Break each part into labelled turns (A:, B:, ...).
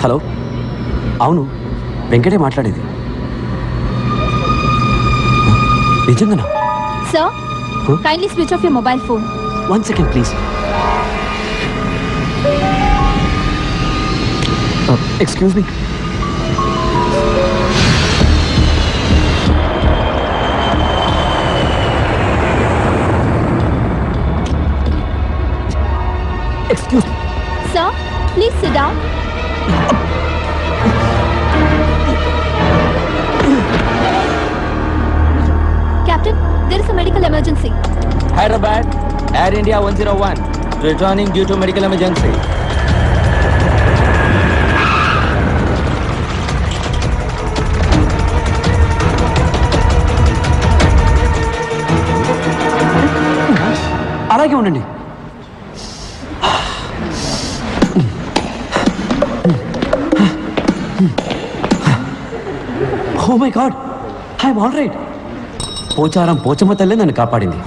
A: Hello, అవును వెంకటే మాట్లాడేది. నిజంగానా?
B: Sir, kindly switch off your mobile phone.
A: 1 second please. Excuse me. Excuse me.
B: Sir, please sit down. Captain, there is a medical emergency.
C: Hyderabad, Air India 101, returning due to medical emergency.
A: అలాగే ఉండండి. Oh my god, I'm all right. Pocharam Pochamma తల్లి నన్ను కాపాడింది.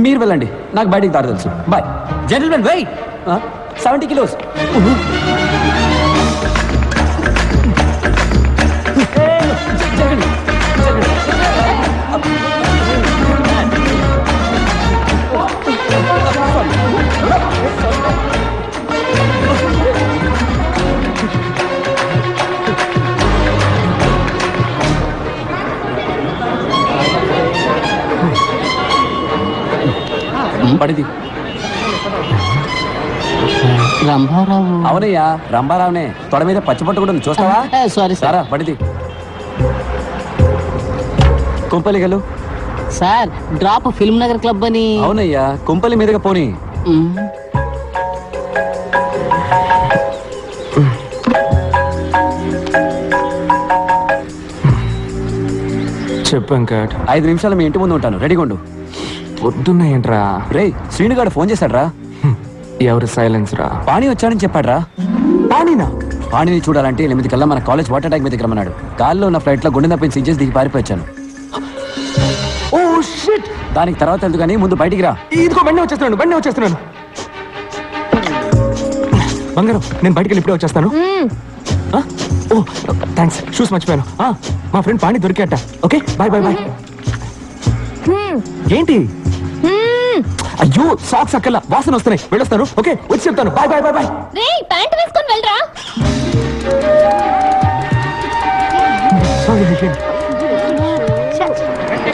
A: మీరు వెళ్ళండి, నాకు బయటికి దారి తెలుసు. బాయ్. Gentlemen wait. 70 కిలోస్. పడిది.
D: రంభారావు.
A: అవునయ్యా, రంభారావునే. తొడ మీద పచ్చిపట్టు కూడా ఉంది, చూస్తావా?
D: సారీ
A: సారా పడిది. కుంపలిగలు.
D: Sir, drop film Nagar club అని.
A: అవునయ్యా, కుంపలి మీదుగా పోనీ.
C: చెప్పు వెంకట్.
A: 5 నిమిషాలు మీ ఇంటి ముందు ఉంటాను, రెడీగా ఉండు.
C: పొద్దున్న ఏంట్రా?
A: రే, శ్రీనుగాడు ఫోన్ చేశాడ్రా.
C: ఎవరు సైలెన్స్ రా?
A: పాణి వచ్చాడని చెప్పాడ్రా.
C: పానీనా?
A: పాణిని చూడాలంటే 8 కల్లా మన కాలేజ్ వాటర్ ట్యాంక్ మీదకి రమ్మన్నాడు. గాల్లో ఉన్న ఫ్లైట్ లో గుండె నప్పించి సీజెస్ దిగి పారిపోయాను.
C: Oh shit.
A: దానికి తర్వాత వెళ్తూ కానీ ముందు బయటికి రా.
C: ఇదిగో బండి వచ్చేస్తున్నాను. బంగారం, నేను బయటికి ఇప్పుడే వచ్చేస్తాను. ఓ థ్యాంక్స్, షూస్ మర్చిపోయాను. మా ఫ్రెండ్ పాణి దొరికాట. Okay, bye. ఏంటి? అయ్యో, సాక్స్ అక్కల వాసన వస్తున్నాయి, వెళ్ళొస్తాను. ఓకే, వచ్చి చెప్తాను. బాయ్.
B: రేయ్, ప్యాంట్ వేసుకొని వెళ్ళరా.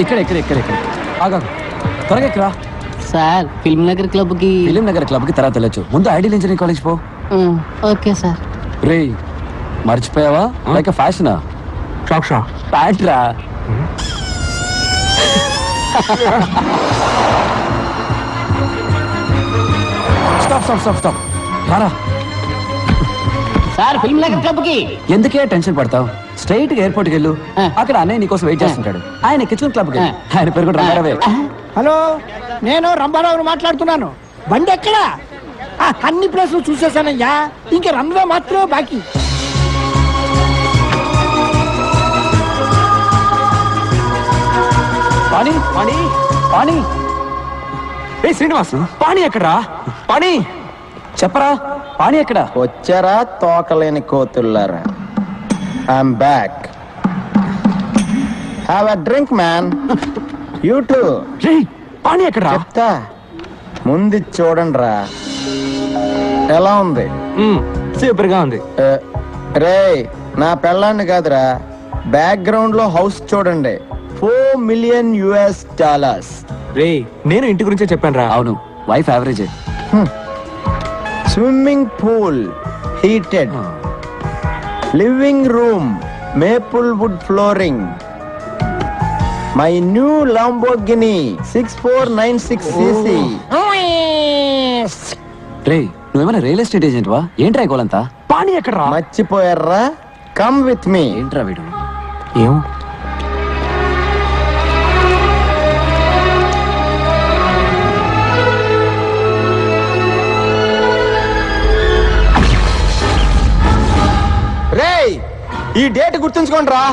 A: ఇక్కడ ఆగా, త్వరగా ఎక్కరా.
D: సార్, ఫిల్మ్ నగర్ క్లబ్ కి.
A: ఫిలిం నగర్ క్లబ్ కి తర్వాత వెళ్ళొచ్చు. ముందు ఐడియల్ ఇంజనీరింగ్ కాలేజ్ పో.
D: Okay sir.
A: రే, మర్చిపోయావా? లైక్ ఫ్యాషనా?
C: షాక్షా
A: ప్యాంట్ రా. స్టాప్ రారా.
D: సార్, ఫిల్మ్ నగర్ క్లబ్ కి.
A: ఎందుకే టెన్షన్ పడతావు? స్ట్రైట్ గా ఎయిర్పోర్ట్ కి వెళ్ళు. అక్కడ అన్నయ్య నీకోసం వెయిట్ చేస్తుంటాడు. ఆయన కిచెన్ క్లబ్ కి. ఆయన పేరు కూడా రంగారావే.
E: హలో, నేను రంభారావుని మాట్లాడుతున్నాను. బండి ఎక్కడా? అన్ని ప్లేసులు చూసేసానయ్యా, ఇంకా రన్వే మాత్రమే బాకీ.
A: పాణి.
C: ఏ శ్రీనివాస్, పాణి ఎక్కడా? పాణి
A: చెప్పరా, పాణి ఎక్కడ?
F: వచ్చారా తోకలేని కోతుల్లారా? I'm back. Have a drink man. You too.
C: రే, పాణి ఎక్కడా?
F: చెప్తా, ముందు చూడండి రా. ఎలా ఉంది?
C: సూపర్ గా ఉంది.
F: రే, నా పెళ్ళాన్ని కాదురా, బ్యాక్గ్రౌండ్ లో హౌస్ చూడండి. $4 million.
C: రే, నేను ఇంటి గురించే చెప్పాను రా.
A: అవును, wife average.
F: Swimming pool heated, living room maple wood flooring, my new Lamborghini 6496cc.
A: రే, నువ్వేమైనా రియల్ ఎస్టేట్ ఏజెంట్ వా? ఏంట్రా గోలంతా?
C: పాణి ఎక్కడా?
F: మర్చిపోయారా? Come with me.
A: ఏంట్రా వీడు?
C: ఏం
F: రేయ్, ఈ డేట్ గుర్తుంచుకోండి రా.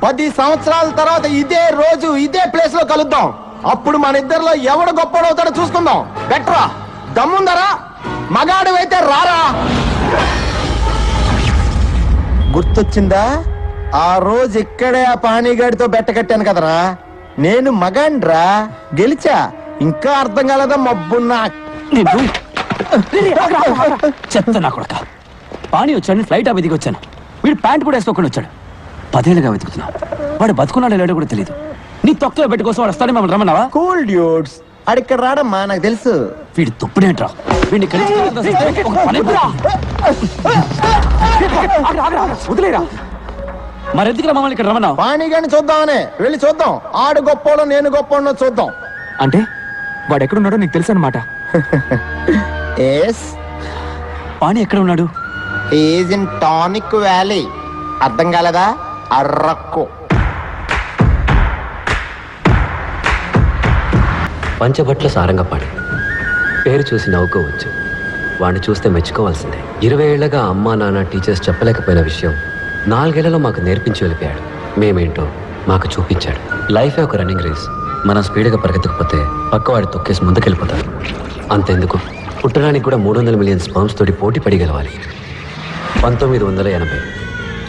F: 10 సంవత్సరాల తర్వాత ఇదే రోజు ఇదే ప్లేస్ లో కలుద్దాం. అప్పుడు మన ఇద్దరిలో ఎవడు గొప్పడవుతాడో చూసుకుందాం. బెట్రా దమ్ముందరా, మగాడివైతే రారా. గుర్తొచ్చిందా? ఆ రోజు ఇక్కడే ఆ పానీగాడితో బెట్ట కట్టాను కదరా. నేను మగాండ్రా, గెలిచా. ఇంకా అర్థం కాలేదా మబ్బున్నా?
A: చెత్త నా కొడక. పానీ వచ్చాడు, ఫ్లైట్ ఆ వెతికి వచ్చాను. వీడు ప్యాంట్ కూడా వేసుకోకుండా వచ్చాడు. 10 ఏళ్ళుగా వెతుకుతున్నా. వాడు బతుకున్నాడో లేడో కూడా తెలియదు. నీ తొక్కలో పెట్టి కోసం వాడు వస్తాడని మమ్మల్ని రమ్మన్నావా?
F: కూల్ డ్యూడ్స్, అడిక్కడ రాడమ్మా, నాకు తెలుసు.
A: వీడి తుప్పుడేంట్రా? వీడిని వదిలేరా. మరెందుకురా మమ్మల్ని ఇక్కడ రమ్మన్నావు?
F: పానీగాడిని చూద్దామనే వెళ్ళి చూద్దాం. ఆడు గొప్పోడో నేను గొప్పోడో చూద్దాం.
C: అంటే వాడు ఎక్కడున్నాడో నీకు తెలుసు అనమాట.
F: ఎస్,
A: పానీ ఎక్కడ ఉన్నాడు?
F: Is in tonic valley. అర్థం కాలేదా? అర్రక్కు.
G: పంచభట్ల సారంగపాణి పేరు చూసి నవ్వుకోవచ్చు, వాడిని చూస్తే మెచ్చుకోవాల్సిందే. 20 ఏళ్లగా అమ్మా నాన్న టీచర్స్ చెప్పలేకపోయిన విషయం 4 ఏళ్లలో మాకు నేర్పించి వెళ్ళిపోయాడు. మేమేంటో మాకు చూపించాడు. లైఫే ఒక రన్నింగ్ రేస్. మనం స్పీడ్గా పరిగెత్తకపోతే పక్కవాడి తొక్కేసి ముందుకెళ్ళిపోతాడు. అంతెందుకు, పుట్టడానికి కూడా 300 మిలియన్ స్పర్మ్స్ తోటి పోటీ పడి గెలవాలి. 1980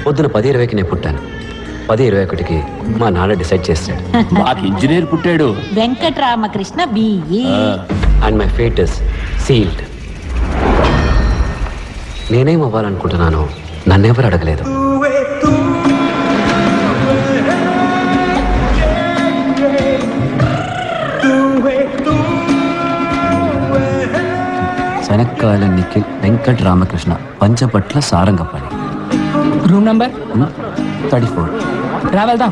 G: పొద్దున 10:20కి నేను పుట్టాను. 10:21కి మా నాన్న డిసైడ్ చేశాడు.
H: మాకు ఇంజనీర్ పుట్టాడు.
D: Venkataramakrishna BE.
G: And my fate is sealed. నేనేం అవ్వాలనుకుంటున్నానో నన్నెవరు అడగలేదు.
A: శనక్కాయల నిఖిల్ వెంకట్ రామకృష్ణ పంచపట్ల సారంగపాణి.
I: Room number
A: 34.
I: రా వెళ్దాం.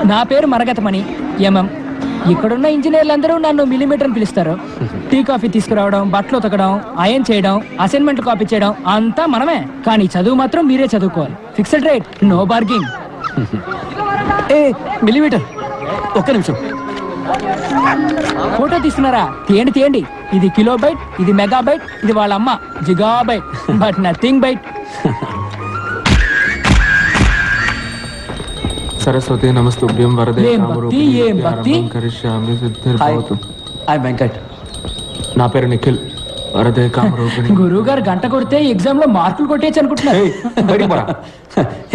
I: నా పేరు మరగతమణి ఎంఎం. ఇక్కడున్న ఇంజనీర్లందరూ నన్ను మిల్లీమీటర్ అని పిలుస్తారు. టీ కాఫీ తీసుకురావడం, బట్టలు ఉతకడం, అయన్ చేయడం, అసైన్మెంట్ కాపీ చేయడం అంతా మనమే. కానీ చదువు మాత్రం మీరే చదువుకోవాలి. Fixed rate, no bargaining.
A: A millimetre, ఒక్క నిమిషం.
I: ఫోటో తీస్తున్నారా? తీయండి తీయండి. ఇది కిలోబైట్, ఇది మెగాబైట్, ఇది వాళ్ళ అమ్మ gigabyte, but nothing byte.
C: Saraswati నమస్తుభ్యం వరదే
I: ఏం భక్తి, ఏం భక్తి.
C: కరిష్యామి
A: హాయ్,
C: సిద్ధిర్భవతు.
A: హాయ్ వెంకట్.
C: నా పేరు నిఖిల్. వరదే కామరూపిణి.
I: గురువు గారు గంట కొడితే ఎగ్జామ్ లో మార్కులు కొట్టేయచ్చు అనుకుంటున్నారు.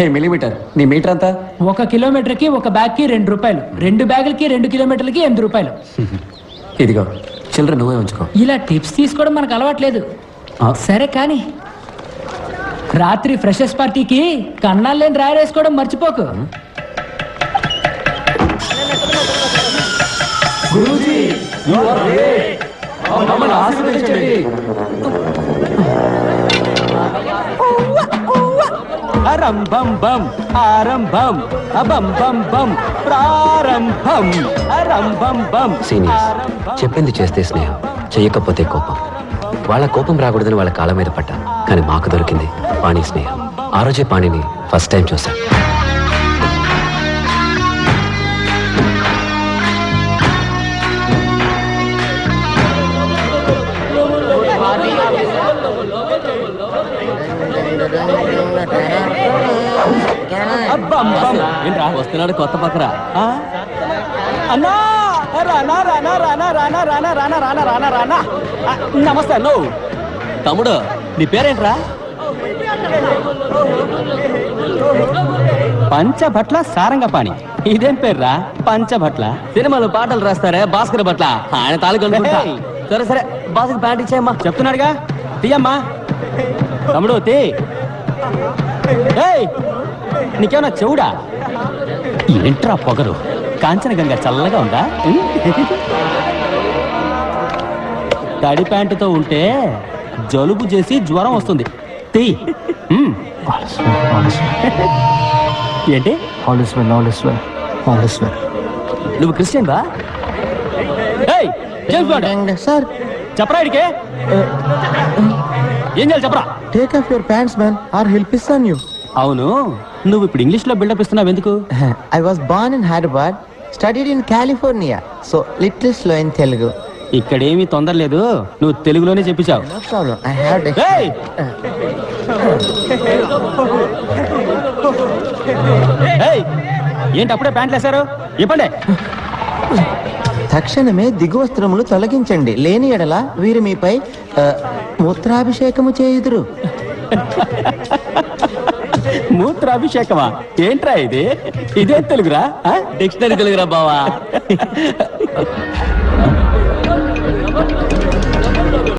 A: ఏ మిల్లీమీటర్, నీ మీటర్ అంతా?
I: 1 కిలోమీటర్ కి 1 బ్యాగ్ కి 2 రూపాయలు, 2 బ్యాగులకి 2 కిలోమీటర్లకి 8 రూపాయలు.
A: ఇదిగో చిల్లర నువ్వే ఉంచుకో.
I: ఇలా టిప్స్ తీసుకోవడం మనకు అలవాట్లేదు. సరే కానీ రాత్రి ఫ్రెషర్స్ పార్టీకి కన్నాలు లేని డ్రైవర్ వేసుకోవడం మర్చిపోకు.
A: ఆరంభం బం ఆరంభం అబం బం బం ప్రారంభం ఆరంభం బం.
G: సీనియర్స్ చెప్పింది చేస్తే స్నేహం, చెయ్యకపోతే కోపం. వాళ్ళ కోపం రాకూడదని వాళ్ళ కాళ్ళ మీద పడ్డా, కానీ మాకు దొరికింది పాణి స్నేహం. ఆ రోజే పాణిని ఫస్ట్ టైం చూశాను.
H: వస్తున్నాడు కొత్త పక్కరా.
A: అన్నా రానా రానా రానా రానా రానా రానా రానా రానా రానా. నమస్తే అన్నో.
H: తమ్ముడు నీ పేరేంట్రా?
A: పంచభట్ల సారంగపాణి. ఇదేం పేర్రా పంచభట్ల?
H: సినిమాలో పాటలు రాస్తారే భాస్కర్ భట్ల, ఆయన తాలూకా. సరే సరే, భాస్కర్ ప్యాంట్ ఇచ్చాయమ్మా.
A: చెప్తున్నాడుగా, తీయమ్మా. తమ్ముడు తీ. నీకేమన్నా చెవుడా? ఏంట్రా పొగరు? కాంచనగంగా చల్లగా ఉందా? తడి ప్యాంటుతో ఉంటే జలుబు చేసి జ్వరం వస్తుంది. తీ. ఏంటి? నువ్వు క్రిస్టియన్ బా?
F: సార్
A: చెప్పరా ఇడికే? ఏం చేయాలి చెప్పరా?
F: Take off your pants man, or help ఇస్తాను యూ.
A: అవును, నువ్వు ఇప్పుడు ఇంగ్లీష్ లో బిల్డప్ ఇస్తున్నావు ఎందుకు?
F: I was born in Hyderabad, studied in California, so little slow in Telugu.
A: ఇక్కడేమీ తొందర లేదు, నువ్వు తెలుగులోనే చెప్పించావు.
F: No problem, I have it.
A: ఏయ్! ఏయ్! ఏంటి అప్పుడే ప్యాంట్లు వేశారు? ఇవ్వండి.
F: తక్షణమే దిగువస్త్రములు తొలగించండి, లేని ఎడల వీరు మీపై మూత్రాభిషేకము చేయుదురు.
A: మూత్రాభిషేకమా? ఏంట్రా ఇది? ఇదే తెలుగురా?
H: డిక్షనరీ తెలుగురా బావా.